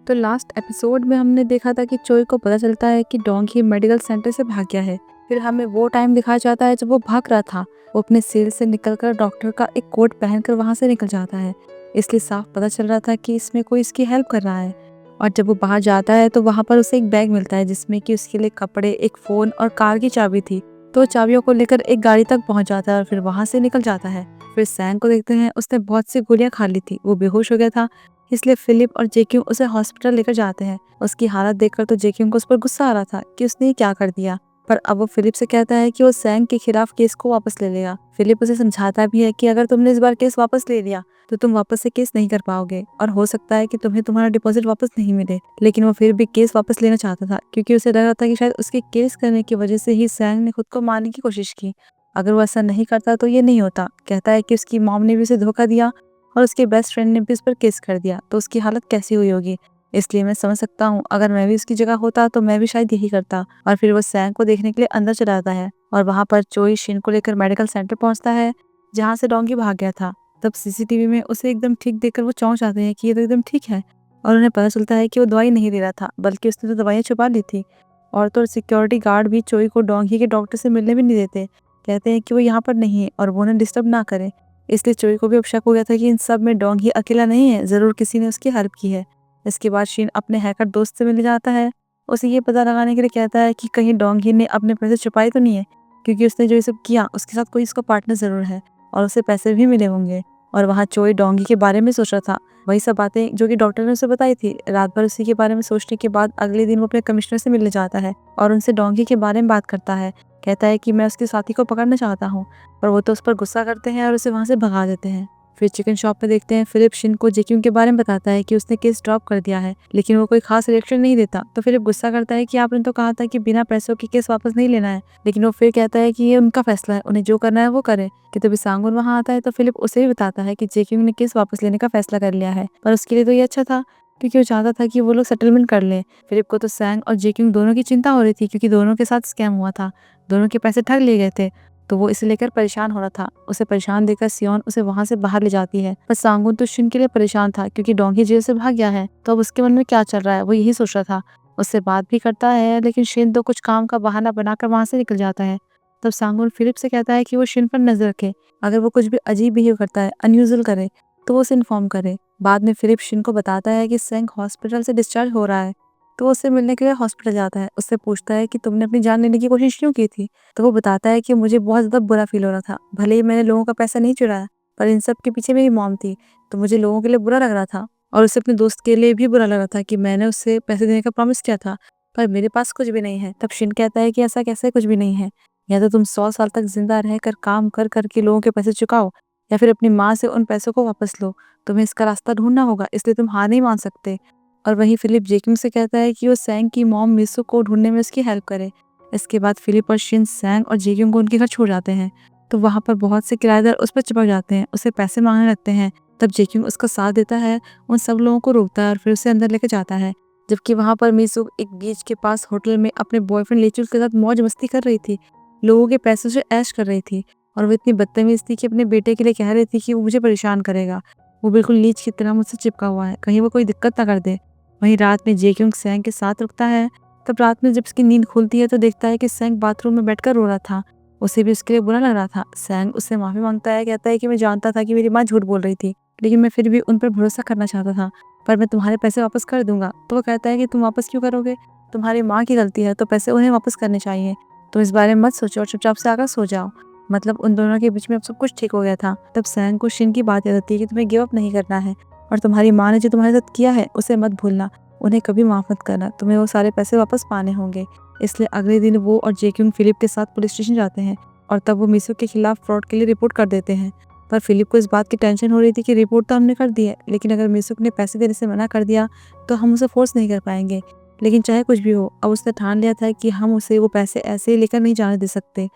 तो last episode में हमने देखा था कि चोई को पता चलता है कि डोंगी मेडिकल सेंटर से भाग गया है। फिर हमें वो टाइम दिखाया जाता है जब वो भाग रहा था। वो अपने सेल से निकलकर डॉक्टर का एक कोट पहनकर वहां से निकल जाता है। इसलिए साफ पता चल रहा था कि इसमें कोई इसकी हेल्प कर रहा है। और जब वो बाहर जाता है तो वहां पर उसे एक बैग मिलता है जिसमें कि उसके लिए कपड़े, एक फोन और कार की चाबी थी। तो चाबियों को लेकर एक गाड़ी तक पहुंच जाता है और फिर वहां से निकल जाता है। फिर सैंग को देखते हैं, उसने बहुत सी गोलियां खा ली थी, वो बेहोश हो गया था। इसलिए फिलिप और जेक्यू उसे हॉस्पिटल लेकर जाते हैं। उसकी हालत देखकर तो जेक्यू को उस पर गुस्सा आ रहा था कि उसने ये क्या कर दिया। पर अब वो फिलिप से कहता है कि वो सैंग के खिलाफ केस को वापस ले लेगा। फिलिप उसे समझाता भी है कि अगर तुमने इस बार केस वापस ले लिया तो तुम वापस से केस नहीं कर पाओगे और हो सकता है कि तुम्हें तुम्हारा डिपॉजिट वापस नहीं मिले। लेकिन वो फिर भी केस वापस लेना चाहता था क्योंकि उसे लग रहा था कि शायद उसके केस करने की वजह से ही सैंग ने खुद को मारने की कोशिश की। अगर वो ऐसा नहीं करता तो ये नहीं होता। कहता है कि उसकी मॉम ने भी उसे धोखा दिया और उसके बेस्ट फ्रेंड ने भी उस पर केस कर दिया, तो उसकी हालत कैसी हुई होगी। इसलिए मैं समझ सकता हूँ, अगर मैं भी उसकी जगह होता तो मैं भी शायद यही करता। और फिर वो सैंग को देखने के लिए अंदर चला जाता है और वहां पर चोई शिन को लेकर मेडिकल सेंटर पहुंचता है जहाँ से डोंगी भाग गया था। तब सीसीटीवी में उसे एकदम ठीक देखकर वो चौंक जाते हैं कि ये तो एकदम ठीक है। और उन्हें पता चलता है कि वो दवाई नहीं ले रहा था, बल्कि उसने तो दवाइयाँ छुपा ली थी। और तो सिक्योरिटी गार्ड भी चोई को डोंगी के डॉक्टर से मिलने भी नहीं देते। कहते हैं कि वो यहाँ पर नहीं है और वो उन्हें डिस्टर्ब ना करे। इसलिए चोई को भी अब शक हो गया था कि इन सब में डोंगी अकेला नहीं है, जरूर किसी ने उसकी हेल्प की है। इसके बाद शीन अपने हैकर दोस्त से मिलने जाता है। उसे ये पता लगाने के लिए कहता है कि कहीं डोंगी ने अपने पैसे छुपाए तो नहीं है, क्योंकि उसने जो ये सब किया उसके साथ कोई इसका पार्टनर जरूर है और उसे पैसे भी मिले होंगे। और वहाँ चोई डोंगी के बारे में सोच रहा था, वही सब बातें जो कि डॉक्टर ने उसे बताई थी। रात भर उसी के बारे में सोचने के बाद अगले दिन वो अपने कमिश्नर से मिलने जाता है और उनसे डोंगी के बारे में बात करता है। कहता है कि मैं उसके साथी को पकड़ना चाहता हूँ, पर वो तो उस पर गुस्सा करते हैं और उसे वहां से भगा देते हैं। फिर चिकन शॉप में देखते हैं फिलिप शिन को जेक्यू के बारे में बताता है कि उसने केस ड्रॉप कर दिया है, लेकिन वो कोई खास रिएक्शन नहीं देता। तो फिलिप गुस्सा करता है कि आपने तो कहा था कि बिना पैसों के केस वापस नहीं लेना है। लेकिन वो फिर कहता है कि ये उनका फैसला है, उन्हें जो करना है वो करे। कि तभी सांगुन वहां आता है तो फिलिप उसे भी बताता है कि जेक्यू ने केस वापस लेने का फैसला कर लिया है। पर उसके लिए तो ये अच्छा था क्योंकि वो चाहता था कि वो लोग सेटलमेंट कर लें। फिलिप को तो सैंग और जेक्यू दोनों की चिंता हो रही थी क्योंकि दोनों के साथ स्कैम हुआ था, दोनों के पैसे ठग लिए गए थे। तो वो इसे लेकर परेशान हो रहा था। उसे परेशान देखकर सियोन उसे वहां से बाहर ले जाती है। पर सांगुन तो शिन के लिए परेशान था क्योंकि डोंगी जेल से भाग गया है। तो अब उसके मन में क्या चल रहा है वो यही सोच रहा था। उससे बात भी करता है लेकिन शिन तो कुछ काम का बहाना बनाकर वहां से निकल जाता है। तब सांगुन फिलिप से कहता है कि वो शिन पर नजर रखे, अगर वो कुछ भी अजीब बिहेव करता है, अनयूजुअल करे, तो वो उसे इन्फॉर्म करे। बाद में फिलिप शिन को बताता है कि सैंग हॉस्पिटल से डिस्चार्ज हो रहा है। तो वो उससे मिलने के लिए हॉस्पिटल जाता है। उससे पूछता है कि तुमने अपनी जान लेने की कोशिश क्यों की थी। तो वो बताता है कि मुझे बहुत ज़्यादा बुरा फील हो रहा था। भले ही मैंने लोगों का पैसा नहीं चुराया, पर इन सब के पीछे मेरी मॉम थी, तो मुझे लोगों के लिए बुरा लग रहा था। और उसे अपने दोस्त के लिए भी बुरा लग रहा था कि मैंने उससे पैसे देने का प्रॉमिस किया था, पर मेरे पास कुछ भी नहीं है। तब शिन कहता है कि ऐसा कैसे कुछ भी नहीं है, या तो तुम 100 साल तक जिंदा रहकर काम कर करके लोगों के पैसे चुकाओ, या फिर अपनी माँ से उन पैसों को वापस लो। तुम्हें इसका रास्ता ढूंढना होगा, इसलिए तुम हार नहीं मान सकते। और वहीं फिलिप जेकिंग से कहता है कि वो सैंग की मॉम मिसू को ढूंढने में उसकी हेल्प करे। इसके बाद फिलिप और शिन सैंग और जेकिंग को उनके घर छोड़ जाते हैं। तो वहां पर बहुत से किराएदार उस पर चिपक जाते हैं, उसे पैसे मांगने लगते हैं। तब जेकिंग उसका साथ देता है, उन सब लोगों को रोकता है और फिर उसे अंदर लेकर जाता है। जबकि वहां पर मिसू एक बीच के पास होटल में अपने बॉयफ्रेंड लेचुल के साथ मौज मस्ती कर रही थी, लोगों के पैसों से ऐश कर रही थी। और वो इतनी बदतमीज थी कि अपने बेटे के लिए कह रही थी कि वो मुझे परेशान करेगा, वो बिल्कुल लीच की तरह मुझसे चिपका हुआ है, कहीं वो कोई दिक्कत ना कर दे। वहीं रात में जेक्यूंग सैंग के साथ रुकता है। तब रात में जब उसकी नींद खुलती है तो देखता है कि सैंग बाथरूम में बैठकर रो रहा था। उसे भी उसके लिए बुरा लग रहा था। सैंग उससे माफी मांगता है, कहता है कि मैं जानता था कि मेरी माँ झूठ बोल रही थी, लेकिन मैं फिर भी उन पर भरोसा करना चाहता था, पर मैं तुम्हारे पैसे वापस कर दूंगा। तो वो कहता है कि तुम वापस क्यों करोगे, तुम्हारी माँ की गलती है तो पैसे उन्हें वापस करने चाहिए। तो इस बारे में मत सोचो और चुपचाप से आकर सो जाओ। मतलब उन दोनों के बीच में अब सब कुछ ठीक हो गया था। तब सैंग को शिन की बात याद आती है कि तुम्हें गिव अप नहीं करना है और तुम्हारी माँ ने जो तुम्हारे साथ किया है उसे मत भूलना, उन्हें कभी माफ मत करना, तुम्हें वो सारे पैसे वापस पाने होंगे। इसलिए अगले दिन वो और जेक्यूंग फिलिप के साथ पुलिस स्टेशन जाते हैं और तब वो मिसू के खिलाफ फ्रॉड के लिए रिपोर्ट कर देते हैं। पर फिलिप को इस बात की टेंशन हो रही थी कि रिपोर्ट तो हमने कर दी है, लेकिन अगर मिसू ने पैसे देने से मना कर दिया तो हम उसे फोर्स नहीं कर पाएंगे। लेकिन चाहे कुछ भी हो, अब उसने ठान लिया था कि हम उसे वो पैसे ऐसे ही लेकर नहीं जाने दे सकते।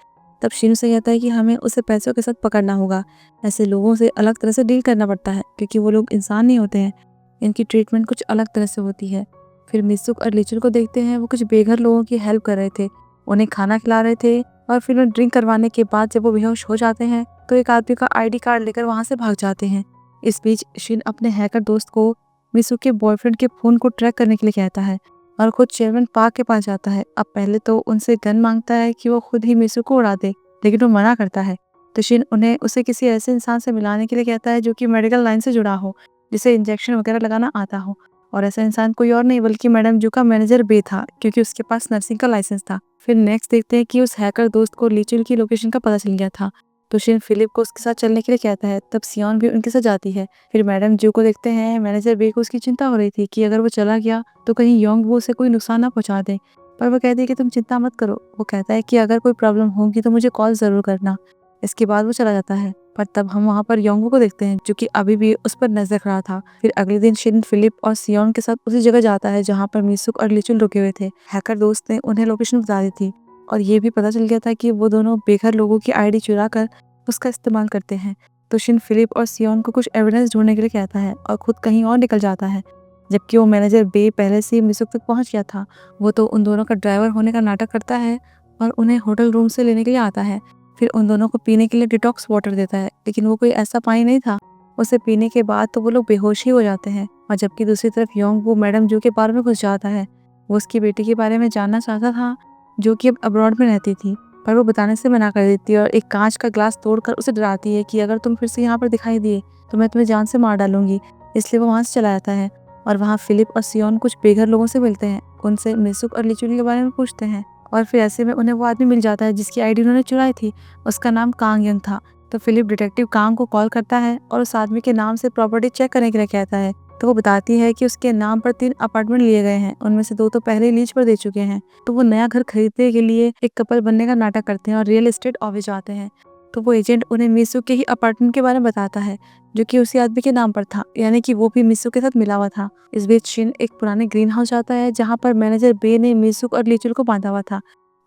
तब शीनू से कहता है कि हमें उसे पैसों के साथ पकड़ना होगा। ऐसे लोगों से अलग तरह से डील करना पड़ता है क्योंकि वो लोग इंसान नहीं होते हैं, इनकी ट्रीटमेंट कुछ अलग तरह से होती है। फिर मिसुक और लिचुल को देखते हैं, वो कुछ बेघर लोगों की हेल्प कर रहे थे, उन्हें खाना खिला रहे थे। और फिर उन्हें ड्रिंक करवाने के बाद जब वो बेहोश हो जाते हैं तो एक आदमी का आईडी कार्ड लेकर वहां से भाग जाते हैं। इस बीच शिन अपने हैकर दोस्त को मिसू के बॉयफ्रेंड के फ़ोन को ट्रैक करने के लिए कहता है और खुद चेयरमैन पार्क के पास जाता है। अब पहले तो उनसे गन मांगता है कि वो खुद ही मिसू को उड़ा दे, लेकिन वो मना करता है। तो शिन उन्हें उसे किसी ऐसे इंसान से मिलाने के लिए कहता है जो कि मेडिकल लाइन से जुड़ा हो, जिसे इंजेक्शन वगैरह लगाना आता हो। और ऐसा इंसान कोई और नहीं बल्कि मैडम जू का मैनेजर बे था, क्योंकि उसके पास नर्सिंग का लाइसेंस था। फिर नेक्स्ट देखते हैं कि उस हैकर दोस्त को लीचुल की लोकेशन का पता चल गया था। तो शिन फिलिप को उसके साथ चलने के लिए कहता है। तब सियोन भी उनके साथ जाती है। फिर मैडम जू को देखते हैं। मैनेजर बे को उसकी चिंता हो रही थी कि अगर वो चला गया तो कहीं योंग वो उसे कोई नुकसान ना पहुंचा दे, पर वो कहती है कि तुम चिंता मत करो। वो कहता है कि अगर कोई प्रॉब्लम होगी तो मुझे कॉल जरूर करना। इसके बाद वो चला जाता है। पर तब हम वहाँ पर योंगवू को देखते हैं, जो कि अभी भी उस पर नजर रख रहा था। फिर अगले दिन शिन फिलिप और सियोन के साथ उसी जगह जाता है जहाँ पर मिसुक और लिचुल रुके हुए थे। हैकर दोस्त ने उन्हें लोकेशन बता दी थी और ये भी पता चल गया था कि वो दोनों बेघर लोगों की आईडी चुरा कर उसका इस्तेमाल करते हैं। तो शिन फिलिप और सियोन को कुछ एविडेंस ढूंढने के लिए कहता है और खुद कहीं और निकल जाता है, जबकि वो मैनेजर बे पहले से ही मिसुक तक पहुंच गया था। वो तो उन दोनों का ड्राइवर होने का नाटक करता है और उन्हें होटल रूम से लेने के लिए आता है। फिर उन दोनों को पीने के लिए डिटॉक्स वाटर देता है, लेकिन वो कोई ऐसा पानी नहीं था। उसे पीने के बाद तो वो लोग बेहोश ही हो जाते हैं। और जबकि दूसरी तरफ योंग वो मैडम जू के बारे में घुस जाता है। वो उसकी बेटी के बारे में जानना चाहता था, जो कि अब अब्रॉड में रहती थी, पर वो बताने से मना कर देती है और एक कांच का ग्लास तोड़कर उसे डराती है कि अगर तुम फिर से यहाँ पर दिखाई दिए तो मैं तुम्हें जान से मार डालूंगी। इसलिए वो वहाँ से चला जाता है और वहाँ फिलिप और सियोन कुछ बेघर लोगों से मिलते हैं। उनसे मिसुक और लिचुली के बारे में पूछते हैं और फिर ऐसे में उन्हें वो आदमी मिल जाता है जिसकी आईडी उन्होंने चुराई थी। उसका नाम कांग यंग था। तो फिलिप डिटेक्टिव कांग को कॉल करता है और उस आदमी के नाम से प्रॉपर्टी चेक करने के लिए कहता है। तो वो बताती है कि उसके नाम पर 3 अपार्टमेंट लिए गए हैं, उनमें से 2 तो पहले ही लीज पर दे चुके हैं। तो वो नया घर खरीदने के लिए एक कपल बनने का नाटक करते हैं और रियल एस्टेट ऑफिस जाते हैं। तो वो एजेंट उन्हें मिसू के ही अपार्टमेंट के बारे में बताता है, जो कि उसी आदमी के नाम पर था, यानी कि वो भी मिसू के साथ मिला हुआ था। इस बीच शिन एक पुराने ग्रीन हाउस जाता है जहाँ पर मैनेजर बे ने मिसुक और लिचुल को बांधा हुआ था।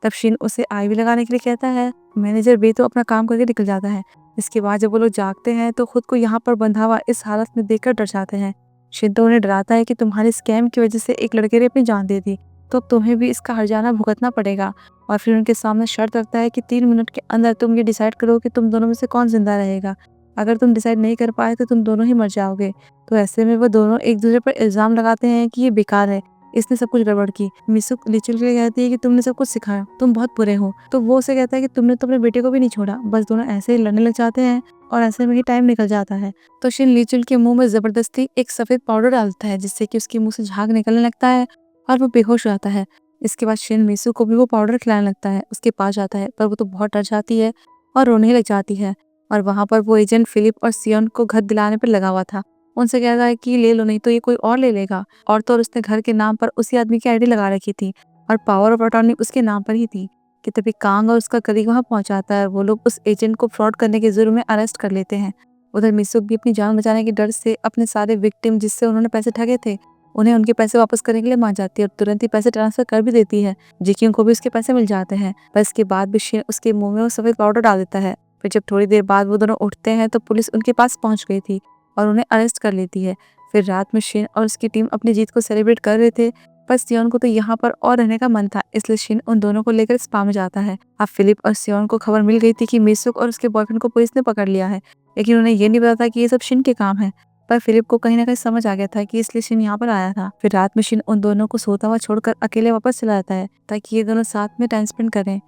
तब शिन उसे आईवी लगाने के लिए कहता है। मैनेजर बे तो अपना काम करके निकल जाता है। इसके बाद जब वो लोग जागते हैं तो खुद को यहाँ पर बंधा हुआ इस हालत में देखकर डर जाते हैं। शिन तो उन्हें डराता है कि तुम्हारे स्कैम की वजह से एक लड़के ने अपनी जान दे दी, तो अब तुम्हें भी इसका हर्जाना भुगतना पड़ेगा। और फिर उनके सामने शर्त रखता है कि 3 मिनट के अंदर तुम ये डिसाइड करो कि तुम दोनों में से कौन जिंदा रहेगा। अगर तुम डिसाइड नहीं कर पाए तो तुम दोनों ही मर जाओगे। तो ऐसे में वो दोनों एक दूसरे पर इल्जाम लगाते हैं कि ये बेकार है, इसने सब कुछ गड़बड़ की। मिसुक लिचुल के लिए कहती है कि तुमने सब कुछ सिखाया, तुम बहुत बुरे हो। तो वो उसे कहता है कि तुमने तो अपने बेटे को भी नहीं छोड़ा। बस दोनों ऐसे ही लड़ने लग जाते हैं और ऐसे में ही टाइम निकल जाता है। तो शिन लिचुल के मुंह में जबरदस्ती एक सफेद पाउडर डालता है, जिससे कि उसके मुंह से झाग निकलने लगता है और वो बेहोश हो जाता है। इसके बाद शिन मिसू को भी वो पाउडर खिलाने लगता है। उसके पास जाता है पर वो तो बहुत डर जाती है और रोने लग जाती है। और वहां पर वो एजेंट फिलिप और सियोन को घर दिलाने पर लगा हुआ था। उनसे कहता है कि ले लो, नहीं तो ये कोई और ले लेगा। और तो और उसने घर के नाम पर उसी आदमी की आईडी लगा रखी थी और पावर ऑफ अटॉर्नी उसके नाम पर ही थी। कि तभी कांग और उसका कलीग वहां पहुंच जाता है। वो लोग उस एजेंट को फ्रॉड करने के जुर्म में अरेस्ट कर लेते हैं। उधर मिसुक भी अपनी जान बचाने के डर से अपने सारे विक्टिम जिससे उन्होंने पैसे ठगे थे, उन्हें उनके पैसे वापस करने के लिए मान जाती है और तुरंत ही पैसे ट्रांसफर कर भी देती है। जिकियों को भी उसके पैसे मिल जाते हैं। पर इसके बाद भी शिन उसके मुंह में वो सफेद पाउडर डाल देता है। फिर जब थोड़ी देर बाद वो दोनों उठते हैं तो पुलिस उनके पास पहुंच गई थी और उन्हें अरेस्ट कर लेती है। फिर रात में शिन और उसकी टीम अपनी जीत को सेलिब्रेट कर रहे थे, पर सियोन को तो यहाँ पर और रहने का मन था, इसलिए शिन उन दोनों को लेकर स्पा में जाता है। अब फिलिप और सियोन को खबर मिल गई थी कि मिसुक और उसके बॉयफ्रेंड को पुलिस ने पकड़ लिया है, लेकिन उन्हें ये नहीं पता था कि ये सब शिन के काम है। पर फिलिप को कहीं ना कहीं समझ आ गया था कि इसलिए शिन यहाँ पर आया था। फिर रात में शिन उन दोनों को सोता हुआ छोड़कर अकेले वापस चला जाता है ताकि ये दोनों साथ में टाइम स्पेंड करें।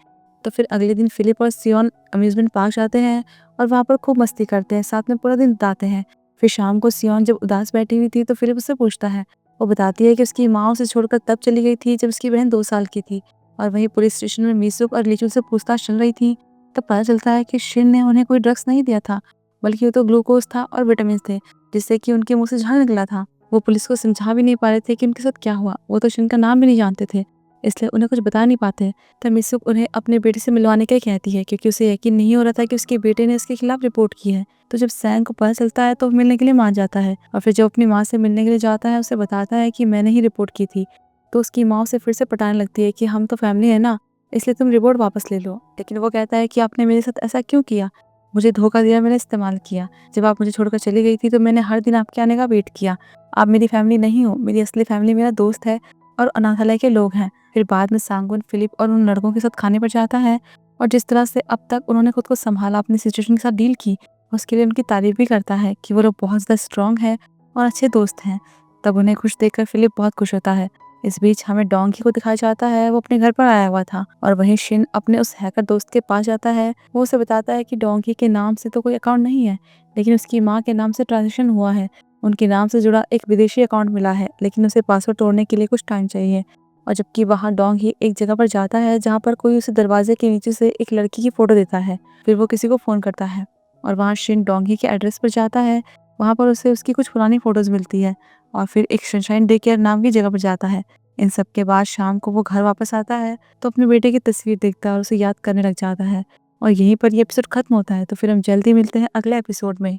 तो फिर अगले दिन फिलिप और सियोन अम्यूजमेंट पार्क जाते हैं और वहाँ पर खूब मस्ती करते हैं, साथ में पूरा दिन बिताते हैं। फिर शाम को सियोन जब उदास बैठी हुई थी तो फिलिप उससे पूछता है। वो बताती है कि उसकी माँ उसे छोड़कर तब चली गई थी जब उसकी बहन 2 साल की थी। और वहीं पुलिस स्टेशन में मिसुक और लिचुल से पूछताछ चल रही थी। तब पता चलता है कि शिन ने उन्हें कोई ड्रग्स नहीं दिया था, बल्कि वो तो ग्लूकोज था और विटामिन थे, जिससे कि उनके मुंह से झाग निकला था। वो पुलिस को समझा भी नहीं पा रहे थे कि उनके साथ क्या हुआ। वो तो शिन का नाम भी नहीं जानते थे, इसलिए उन्हें कुछ बता नहीं पाते। तब मिसुक उन्हें अपने बेटे से मिलवाने के लिए कहती है, क्योंकि उसे यकीन नहीं हो रहा था कि उसके बेटे ने उसके खिलाफ रिपोर्ट की है। तो जब सैंग को पता चलता है तो वो मिलने के लिए मान जाता है और फिर जब अपनी माँ से मिलने के लिए जाता है उसे बताता है कि मैंने ही रिपोर्ट की थी। तो उसकी माँ उसे फिर से पटाने लगती है कि हम तो फैमिली है ना, इसलिए तुम रिपोर्ट वापस ले लो। लेकिन वो कहता है कि आपने मेरे साथ ऐसा क्यों किया, मुझे धोखा दिया, मैंने इस्तेमाल किया। जब आप मुझे छोड़कर चली गई थी तो मैंने हर दिन आपके आने का वेट किया। आप मेरी फैमिली नहीं हो, मेरी असली फैमिली मेरा दोस्त है और अनाथालय के लोग हैं। फिर बाद में सांगुन फिलिप और उन लड़कों के साथ खाने पर जाता है और जिस तरह से अब तक उन्होंने खुद को संभाला, अपनी सिचुएशन के साथ डील की, उसके लिए उनकी तारीफ भी करता है कि वो लोग बहुत ज़्यादा स्ट्रॉन्ग है और अच्छे दोस्त हैं। तब उन्हें खुश देखकर फिलिप बहुत खुश होता है। इस बीच हमें डोंकी को दिखाया जाता है, वो अपने घर पर आया हुआ था और वहीं शिन अपने उस हैकर दोस्त के पास जाता है। वो उसे बताता है कि डोंकी के नाम से तो कोई अकाउंट नहीं है, लेकिन उसकी माँ के नाम से ट्रांजेक्शन हुआ है। उनके नाम से जुड़ा एक विदेशी अकाउंट मिला है, लेकिन उसे पासवर्ड तोड़ने के लिए कुछ टाइम चाहिए। और जबकि वहाँ डोंकी एक जगह पर जाता है जहाँ पर कोई उसे दरवाजे के नीचे से एक लड़की की फोटो देता है। फिर वो किसी को फ़ोन करता है और वहाँ शिन डोंकी के एड्रेस पर जाता है। वहाँ पर उसे उसकी कुछ पुरानी फ़ोटोज़ मिलती है और फिर एक सनशाइन डे केयर नाम की जगह पर जाता है। इन सब के बाद शाम को वो घर वापस आता है तो अपने बेटे की तस्वीर देखता है और उसे याद करने लग जाता है। और यहीं पर ये एपिसोड खत्म होता है। तो फिर हम जल्दी मिलते हैं अगले एपिसोड में।